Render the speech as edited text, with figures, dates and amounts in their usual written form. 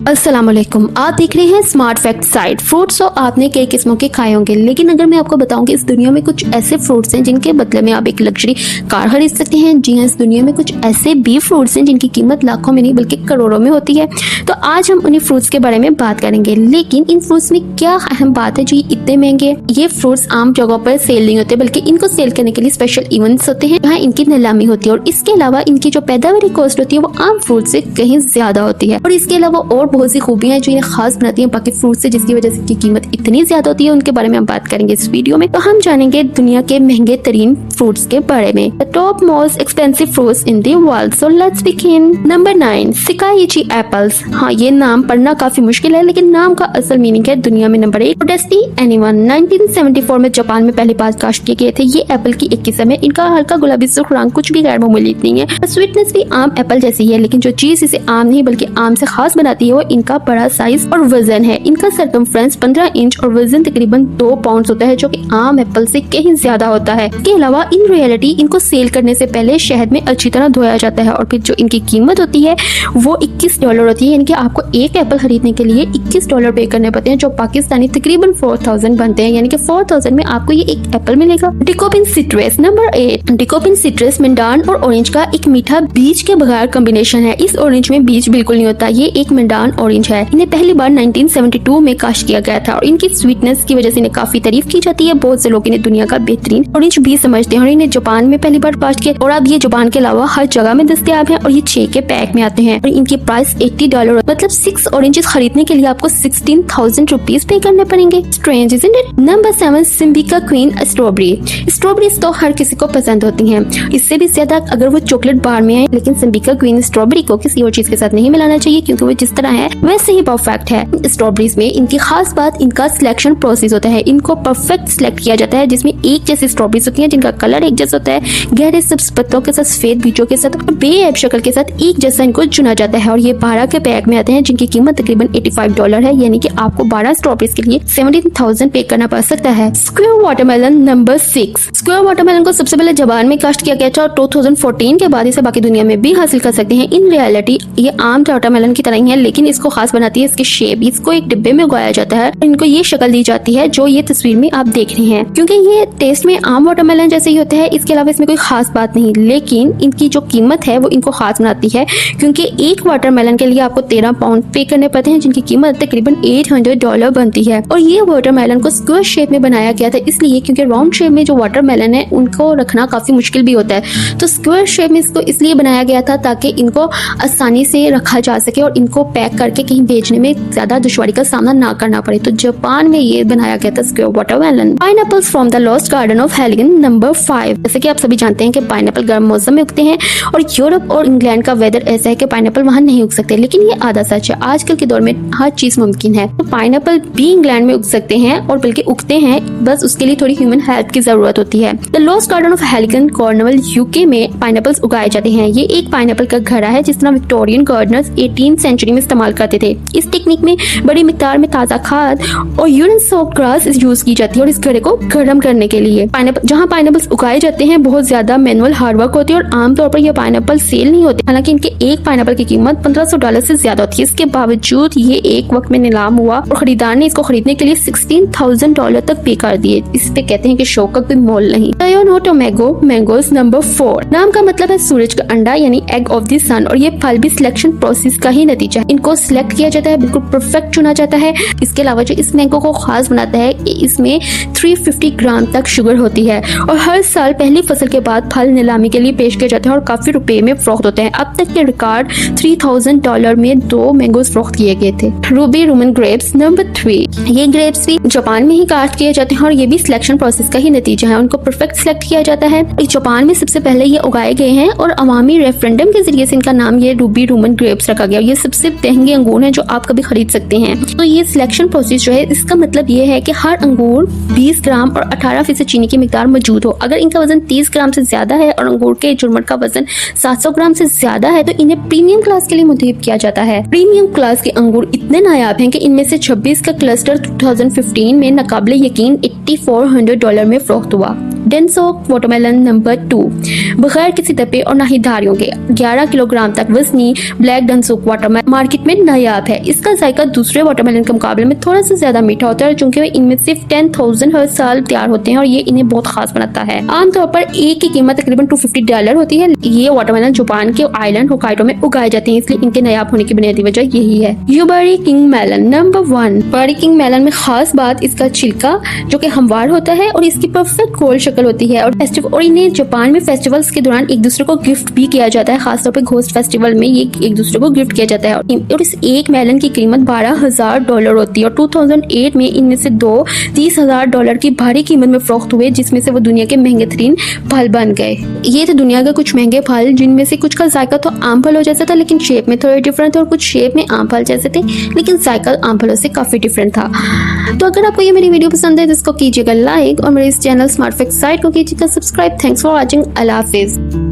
अस्सलाम वालेकुम, आप देख रहे हैं स्मार्ट फैक्ट साइट। फ्रूट्स तो आपने कई किस्मों के खाए होंगे, लेकिन अगर मैं आपको बताऊं कि इस दुनिया में कुछ ऐसे फ्रूट्स हैं जिनके बदले में आप एक लग्जरी कार खरीद सकते हैं। जी हाँ, इस दुनिया में कुछ ऐसे भी फ्रूट्स हैं जिनकी कीमत लाखों में नहीं बल्कि करोड़ों में होती है। तो आज हम उन्हीं फ्रूट्स के बारे में बात करेंगे। लेकिन इन फ्रूट्स में क्या अहम बात है जो ये इतने महंगे हैं? ये फ्रूट्स आम जगहों पर सेल नहीं होते, बल्कि इनको सेल करने के लिए स्पेशल इवेंट्स होते हैं जहाँ इनकी नीलामी होती है। और इसके अलावा इनकी जो पैदावारी कॉस्ट होती है वो आम फ्रूट से कहीं ज्यादा होती है। और इसके अलावा और बहुत सी खूबियां हैं जो इन्हें खास बनाती हैं बाकी फ्रूट से, जिसकी वजह से इनकी कीमत इतनी ज्यादा होती है। उनके बारे में हम बात करेंगे इस वीडियो में। तो हम जानेंगे दुनिया के महंगे तरीन फ्रूट्स के बारे में। The top most expensive fruits in the world. So let's begin. Number 9, Sekai Ichi apples. हाँ, ये नाम पढ़ना काफी मुश्किल है, लेकिन नाम का असल मीनिंग है दुनिया में नंबर 1 टेस्टी एनिवन। 1974 में जापान में पहली बार काश्त किए गए थे। ये एप्पल की एक किस्म है। इनका हल्का गुलाबी सुर्ख रंग कुछ भी गैर मामूली नहीं है। स्वीटनेस भी आम एप्पल जैसी है, लेकिन जो चीज इसे आम नहीं बल्कि आम से खास बनाती है वो इनका बड़ा साइज और वजन है। इनका सरकमफ्रेंस 15 इंच और वजन तकरीबन 2 पाउंड होता है, जो कि आम एप्पल से कहीं ज्यादा होता है। इसके अलावा इन रियलिटी इनको सेल करने से पहले शहद में अच्छी तरह धोया जाता है और फिर जो इनकी कीमत होती है वो $21 होती है। यानी कि आपको एक एप्पल खरीदने के लिए $21 पे करने पड़ते हैं, जो पाकिस्तानी तकरीबन 4000 बनते हैं। यानी कि 4000 में आपको ये एक एप्पल मिलेगा। डिकोपिन सिट्रस। नंबर 8, डिकोपिन सिट्रस मंडान और ऑरेंज का एक मीठा बीज के बगैर कॉम्बिनेशन है। इस ऑरेंज में बीज बिल्कुल नहीं होता। ये एक मंडान ऑरेंज है। इन्हें पहली बार 1972 में काश्त किया गया था और इनकी स्वीटनेस की वजह से इन्हें काफी तारीफ की जाती है। बहुत से लोग इन्हें दुनिया का बेहतरीन ऑरेंज भी समझते हैं और इन्हें जापान में पहली बार काश्त किया और अब ये जापान के अलावा हर जगह में दस्तयाब है और ये 6 के पैक में आते हैं और इनकी प्राइस $80। मतलब 6 ऑरेंजेस खरीदने के लिए आपको 16,000 रुपीज पे करने पड़ेंगे। Strange isn't it? Number 7, Sembikiya queen strawberry. Strawberries तो हर किसी को पसंद होती हैं, इससे भी ज्यादा अगर वो चॉकलेट बार में है। लेकिन सिम्बिका क्वीन स्ट्रॉबेरी को किसी और चीज के साथ नहीं मिलाना चाहिए, क्योंकि वो जिस तरह है वैसे ही परफेक्ट है। स्ट्रॉबेरीज में इनकी खास बात इनका सिलेक्शन प्रोसेस होता है। इनको परफेक्ट सिलेक्ट किया जाता है, जिसमें एक जैसी स्ट्रॉबेरीज होती हैं जिनका कलर एक जैसा होता है, गहरे सब्ज पत्तों के साथ, सफेद बीजों के साथ और बेऐब शक्ल के साथ एक जैसा इनको चुना जाता है। और ये 12 के पैक में आते हैं जिनकी कीमत तकरीबन $85 है। यानी कि आपको 12 स्ट्रॉबेरीज के लिए 17,000 पे करना पड़ सकता है। Square watermelon. Number 6, square watermelon को सबसे पहले जापान में काश्त किया गया था और 2014 के बाद इसे बाकी दुनिया में भी हासिल कर सकते हैं। इन रियलिटी ये आम वाटरमेलन की तरह ही है, लेकिन इसको खास बनाती है इसकी शेप। इसको एक डिब्बे में उगाया जाता है और इनको ये शक्ल दी जाती है जो ये तस्वीर में आप देख रहे हैं, क्योंकि ये टेस्ट में आम वाटरमेलन जैसे ही होते हैं। इसके अलावा इसमें कोई खास बात नहीं, लेकिन इनकी जो कीमत है वो इनको खास बनाती है, क्योंकि एक वाटरमेलन के लिए आपको 13 पाउंड पे करने पड़ते हैं, जिनकी कीमत तकरीबन $800 बनती है। और ये वाटरमेलन को स्क्वायर शेप में बनाया गया था, इसलिए क्योंकि राउंड शेप में जो वाटरमेलन है उनको रखना काफी मुश्किल भी होता है। तो स्क्वायर शेप में इसको इसलिए बनाया गया था ताकि इनको आसानी से रखा जा सके और इनको पैक करके कहीं भेजने में ज्यादा दुश्वारी का सामना ना करना पड़े। तो जापान में ये बनाया गया था square watermelon. Pineapples from the lost garden of Heligan. Number 5, जैसे कि आप सभी जानते हैं कि पाइनएप्पल गर्म मौसम में उगते हैं और यूरोप और इंग्लैंड का वेदर ऐसा है कि पाइनएप्पल वहां नहीं उग सकते, लेकिन ये आधा सच है। आजकल के दौर में हर चीज मुमकिन है। तो पाइनएप्पल भी इंग्लैंड में उग सकते हैं और बल्कि उगते हैं, बस उसके लिए थोड़ी ह्यूमन हेल्प की जरूरत होती है। The lost garden of Heligan Cornwall UK में पाइनएप्पल्स उगाए जाते हैं। ये एक पाइनएप्पल का घड़ा है जिस तरह विक्टोरियन गार्डनर्स 18वीं सेंचुरी में इस्तेमाल करते थे। इस टेक्निक में बड़ी मिकदार में ताजा खाद और यूरिन सॉफ्ट ग्रास यूज की जाती है और इस घड़े को गर्म करने के लिए। जहाँ पाइनएप्पल्स उगाए जाते हैं बहुत ज्यादा मैनुअल हार्डवर्क होती है और आमतौर पर यह पाइनएप्पल सेल नहीं होते। हालांकि इनके एक पाइनएप्पल की कीमत $1500 से ज्यादा होती है। इसके बावजूद ये एक वक्त में नीलाम हुआ और खरीदार ने इसको खरीदने के लिए $16,000 तक पे कर दिए। इस पे कहते हैं कि शौक का कोई मोल नहीं। टोयोनो टोमेगो मैंगोस। नंबर 4, नाम का मतलब है सूरज का अंडा यानी एग ऑफ द सन, और ये फल भी सिलेक्शन प्रोसेस का ही नतीजा है। इनको सिलेक्ट किया जाता है, बिल्कुल परफेक्ट चुना जाता है। इसके अलावा जो इस मैंगो को खास बनाता है इसमें 350 ग्राम तक शुगर होती है और हर साल पहली फसल के बाद फल नीलामी के लिए पेश किए जाते हैं और काफी रुपए में फरोख्त होते हैं। अब तक के रिकॉर्ड $3,000 में 2 मैंगोस फरोख्त किए गए थे। Ruby Roman grapes. नंबर 3, ये ग्रेप्स भी जापान में ही काश्त किए जाते हैं और ये भी सिलेक्शन प्रोसेस का ही नतीजा है। उनको परफेक्ट सिलेक्ट किया जाता है। जापान में सबसे पहले ये उगाए गए हैं और अवामी रेफरेंडम के जरिए से इनका नाम ये रूबी रोमन ग्रेप्स रखा गया। ये सबसे महंगे अंगूर हैं जो आप कभी खरीद सकते हैं। तो ये सिलेक्शन प्रोसेस जो है इसका मतलब ये है कि हर अंगूर 20 ग्राम और 18% चीनी की मिकदार मौजूद हो। अगर इनका वजन 30 ग्राम से ज्यादा है और अंगूर के जुर्मट का वजन 700 ग्राम से ज्यादा है तो इन्हें प्रीमियम क्लास के लिए मुंतखब किया जाता है। प्रीमियम क्लास के अंगूर इतने नायाब हैं कि इनमें से 26 का क्लस्टर 2015 में नाकाबिले यकीन $8,400 में फरोख्त हुआ। डेनसोक वाटरमेलन नंबर 2, बगैर किसी दबे और ना ही धारियों के 11 किलोग्राम तक वजनी ब्लैक डेनसोक वाटरमेलन मार्केट में नायाब है। इसका जायका दूसरे वाटरमेलन के मुकाबले में थोड़ा सा ज्यादा मीठा होता है, चूंकि इनमें सिर्फ 10,000 हर साल तैयार होते हैं और ये इन्हें बहुत खास बनाता है। आमतौर पर एक की कीमत तकरीबन $250 होती है। ये वाटरमेलन जापान के आइलैंड होकाइडो में उगाए जाते हैं, इसलिए इनके नायाब होने की बुनियादी वजह यही है। यूबेरी किंग मेलन नंबर 1, बड़ी किंग मेलन में खास बात इसका छिलका जो कि हमवार होता है और इसकी परफेक्ट गोल शक्ल होती है और इन्हें जापान में फेस्टिवल्स के दौरान एक दूसरे को गिफ्ट भी किया जाता है। खासतौर पर घोस्ट फेस्टिवल में ये एक दूसरे को गिफ्ट किया जाता है और इस एक मेलन की कीमत $12,000 होती है और 2008 में इनमें से 2 $30,000 की भारी कीमत में फरोख्त हुए, जिसमें से वो दुनिया के महंगे तरीन फल बन गए। ये तो दुनिया के कुछ महंगे फल, जिनमें से कुछ का जायका तो आम फलों जैसा था लेकिन शेप में थोड़े डिफरेंट थे और कुछ शेप में आम फल जैसे थे लेकिन जायका आम फलों से काफी डिफरेंट था। तो अगर आपको ये मेरी वीडियो पसंद है तो इसको कीजिएगा लाइक और मेरे इस चैनल स्मार्ट फैक्ट साइट को कीजिएगा subscribe. Thanks for watching. Allah Hafiz.